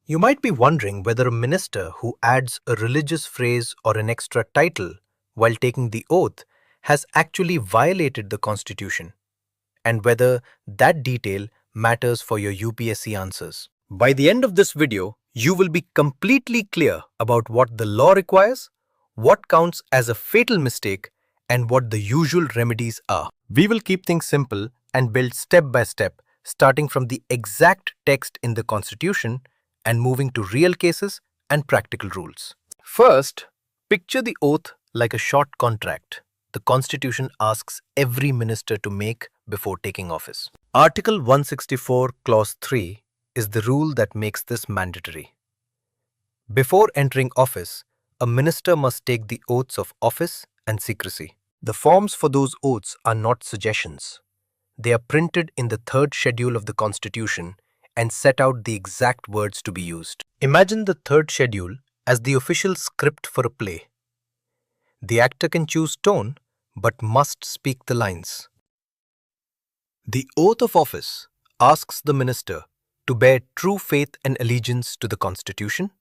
You might be wondering whether a minister who adds a religious phrase or an extra title while taking the oath has actually violated the Constitution, and whether that detail matters for your UPSC answers. By the end of this video, you will be completely clear about what the law requires, what counts as a fatal mistake, and what the usual remedies are. We will keep things simple and build step by step, starting from the exact text in the Constitution and moving to real cases and practical rules. First, picture the oath like a short contract the Constitution asks every minister to make before taking office. Article 164, Clause 3 is the rule that makes this mandatory. Before entering office, a minister must take the oaths of office and secrecy. The forms for those oaths are not suggestions. They are printed in the third schedule of the Constitution and set out the exact words to be used. Imagine the third schedule as the official script for a play. The actor can choose tone, but must speak the lines. The oath of office asks the minister to bear true faith and allegiance to the Constitution,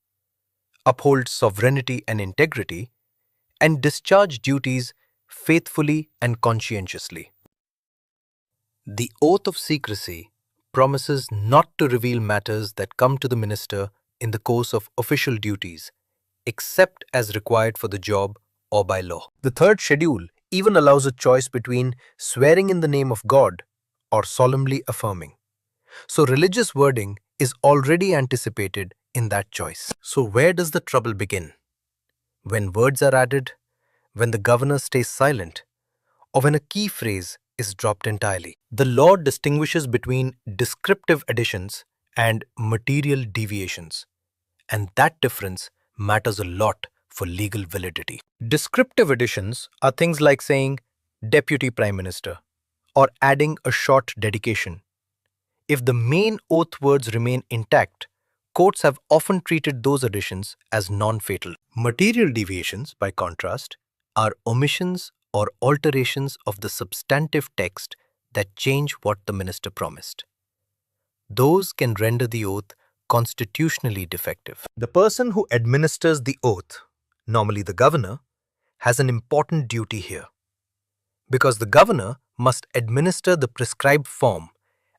uphold sovereignty and integrity, and discharge duties faithfully and conscientiously. The oath of secrecy promises not to reveal matters that come to the minister in the course of official duties, except as required for the job or by law. The third schedule even allows a choice between swearing in the name of God or solemnly affirming. So religious wording is already anticipated in that choice. So where does the trouble begin? When words are added, when the governor stays silent, or when a key phrase is dropped entirely. The law distinguishes between descriptive additions and material deviations, and that difference matters a lot for legal validity. Descriptive additions are things like saying Deputy Prime Minister or adding a short dedication. If the main oath words remain intact, courts have often treated those additions as non-fatal. Material deviations, by contrast, are omissions or alterations of the substantive text that change what the minister promised. Those can render the oath constitutionally defective. The person who administers the oath, normally the governor, has an important duty here, because the governor must administer the prescribed form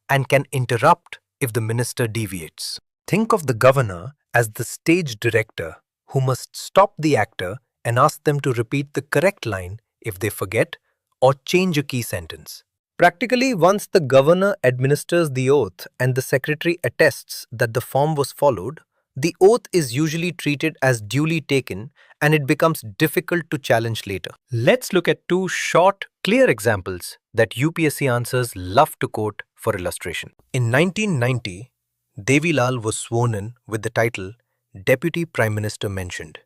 and can interrupt if the minister deviates. Think of the governor as the stage director who must stop the actor and ask them to repeat the correct line if they forget or change a key sentence. Practically, once the governor administers the oath and the secretary attests that the form was followed, the oath is usually treated as duly taken and it becomes difficult to challenge later. Let's look at two short, clear examples that UPSC answers love to quote for illustration. In 1990, Devilal was sworn in with the title Deputy Prime Minister mentioned,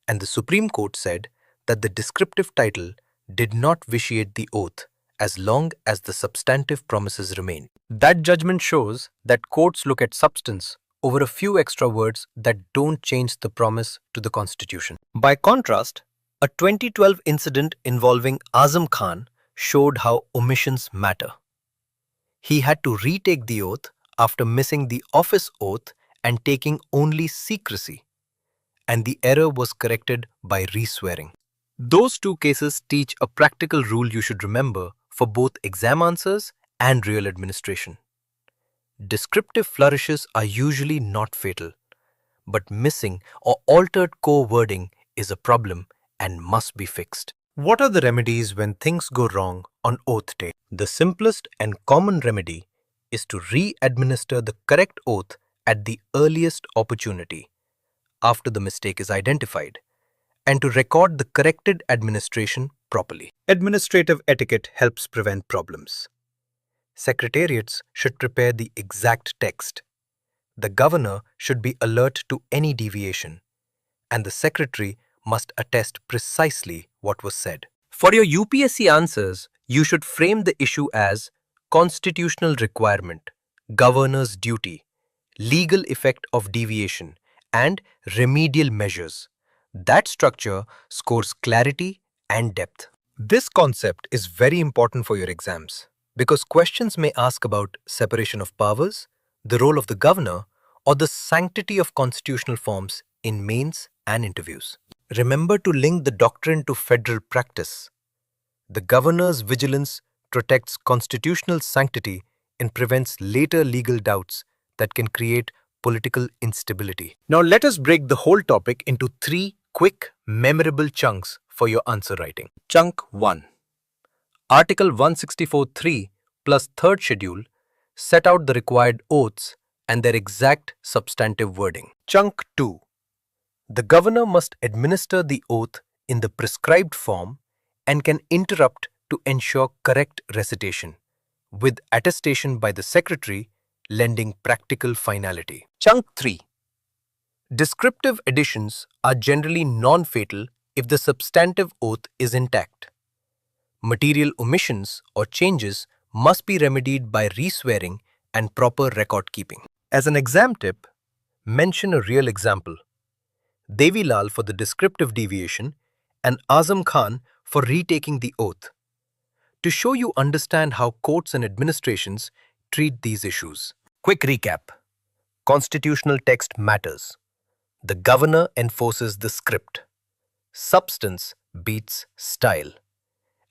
and the Supreme Court said that the descriptive title did not vitiate the oath as long as the substantive promises remain. That judgment shows that courts look at substance over a few extra words that don't change the promise to the Constitution. By contrast, a 2012 incident involving Azam Khan showed how omissions matter. He had to retake the oath after missing the office oath and taking only secrecy, and the error was corrected by re-swearing. Those two cases teach a practical rule you should remember for both exam answers and real administration. Descriptive flourishes are usually not fatal, but missing or altered core wording is a problem and must be fixed. What are the remedies when things go wrong on oath day? The simplest and common remedy is to re-administer the correct oath at the earliest opportunity after the mistake is identified, and to record the corrected administration properly. Administrative etiquette helps prevent problems. Secretariats should prepare the exact text. The governor should be alert to any deviation, and the secretary must attest precisely what was said. For your UPSC answers, you should frame the issue as constitutional requirement, governor's duty, legal effect of deviation, and remedial measures. That structure scores clarity and depth. This concept is very important for your exams because questions may ask about separation of powers, the role of the governor, or the sanctity of constitutional forms in mains and interviews. Remember to link the doctrine to federal practice. The governor's vigilance protects constitutional sanctity and prevents later legal doubts that can create political instability. Now let us break the whole topic into 3 quick, memorable chunks for your answer writing. Chunk 1. Article 164(3) plus 3rd schedule set out the required oaths and their exact substantive wording. Chunk 2. The governor must administer the oath in the prescribed form and can interrupt to ensure correct recitation, with attestation by the secretary lending practical finality. Chunk 3. Descriptive additions are generally non-fatal if the substantive oath is intact. Material omissions or changes must be remedied by reswearing and proper record keeping. As an exam tip, mention a real example. Devi Lal for the descriptive deviation and Azam Khan for retaking the oath, to show you understand how courts and administrations treat these issues. Quick recap. Constitutional text matters. The governor enforces the script. Substance beats style.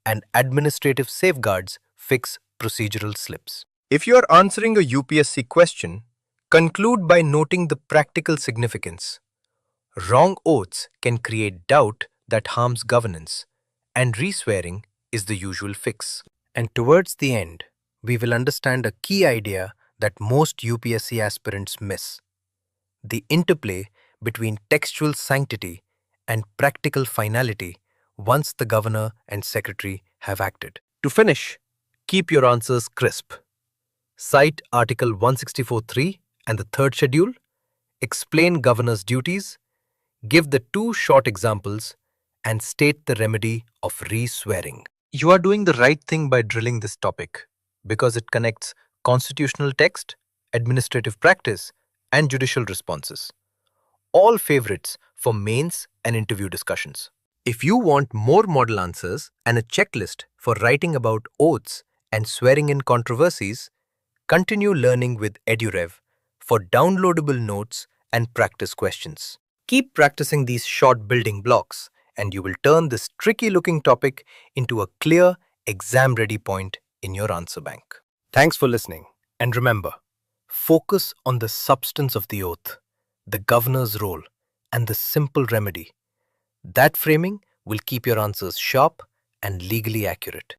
And administrative safeguards fix procedural slips. If you are answering a UPSC question, conclude by noting the practical significance. Wrong oaths can create doubt that harms governance, and reswearing is the usual fix. And towards the end, we will understand a key idea that most UPSC aspirants miss: the interplay between textual sanctity and practical finality once the governor and secretary have acted. To finish, keep your answers crisp. Cite Article 164(3) and the 3rd schedule, explain governor's duties, give the 2 short examples, and state the remedy of reswearing. You are doing the right thing by drilling this topic because it connects constitutional text, administrative practice, and judicial responses. All favorites for mains and interview discussions. If you want more model answers and a checklist for writing about oaths and swearing in controversies, continue learning with EduRev for downloadable notes and practice questions. Keep practicing these short building blocks, and you will turn this tricky-looking topic into a clear, exam-ready point in your answer bank. Thanks for listening, and remember, focus on the substance of the oath, the governor's role, and the simple remedy. That framing will keep your answers sharp and legally accurate.